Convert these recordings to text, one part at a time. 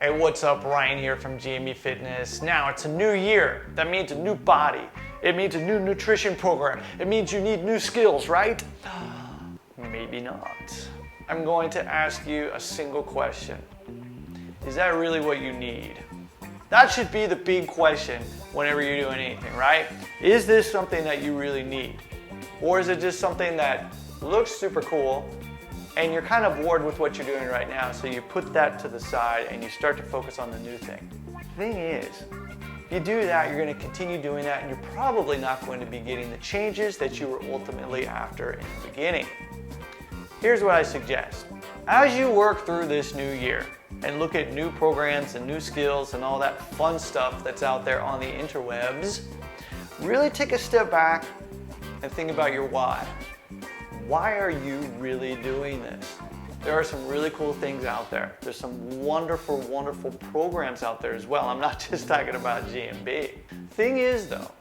Hey, what's up? Ryan here from GME Fitness. Now, it's a new year. That means a new body. It means a new nutrition program. It means you need new skills, right? Maybe not. I'm going to ask you a single question. Is that really what you need? That should be the big question whenever you're doing anything, right? Is this something that you really need? Or is it just something that looks super cool and you're kind of bored with what you're doing right now, so you put that to the side and you start to focus on the new thing? The thing is, if you do that, you're going to continue doing that and you're probably not going to be getting the changes that you were ultimately after in the beginning. Here's what I suggest. As you work through this new year and look at new programs and new skills and all that fun stuff that's out there on the interwebs, really take a step back and think about your why. Why are you really doing this? There are some really cool things out there. There's some wonderful, wonderful programs out there as well. I'm not just talking about GMB. Thing is though,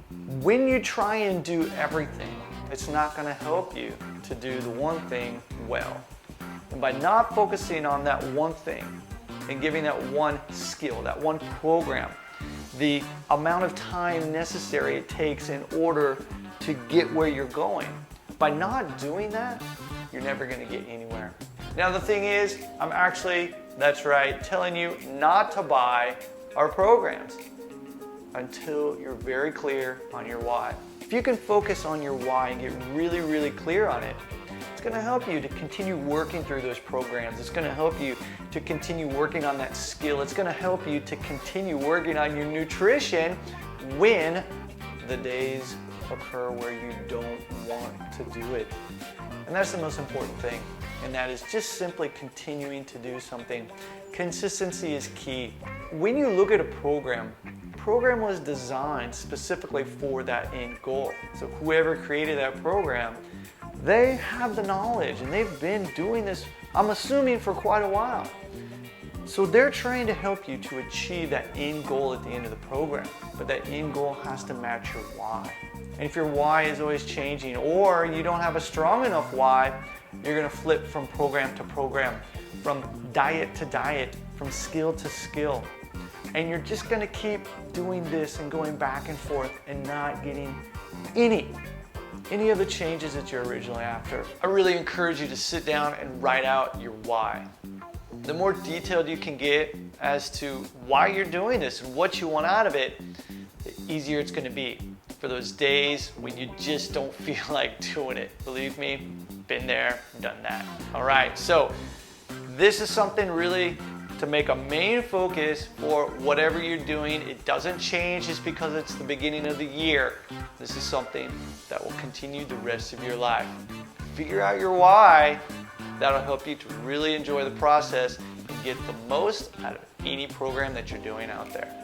when you try and do everything, it's not gonna help you to do the one thing well. And by not focusing on that one thing and giving that one skill, that one program, the amount of time necessary it takes in order to get where you're going, by not doing that, you're never going to get anywhere. Now the thing is, I'm actually, that's right, telling you not to buy our programs until you're very clear on your why. If you can focus on your why and get really, really clear on it, it's going to help you to continue working through those programs. It's going to help you to continue working on that skill. It's going to help you to continue working on your nutrition when the days occur where you don't want to do it. And that's the most important thing, and that is just simply continuing to do something. Consistency is key. When you look at a program was designed specifically for that end goal. So whoever created that program, they have the knowledge and they've been doing this, I'm assuming, for quite a while. So they're trying to help you to achieve that end goal at the end of the program, but that end goal has to match your why. And if your why is always changing, or you don't have a strong enough why, you're gonna flip from program to program, from diet to diet, from skill to skill. And you're just gonna keep doing this and going back and forth and not getting any of the changes that you're originally after. I really encourage you to sit down and write out your why. The more detailed you can get as to why you're doing this and what you want out of it, the easier it's gonna be for those days when you just don't feel like doing it. Believe me, been there, done that. All right, so this is something really to make a main focus for whatever you're doing. It doesn't change just because it's the beginning of the year. This is something that will continue the rest of your life. Figure out your why. That'll help you to really enjoy the process and get the most out of any program that you're doing out there.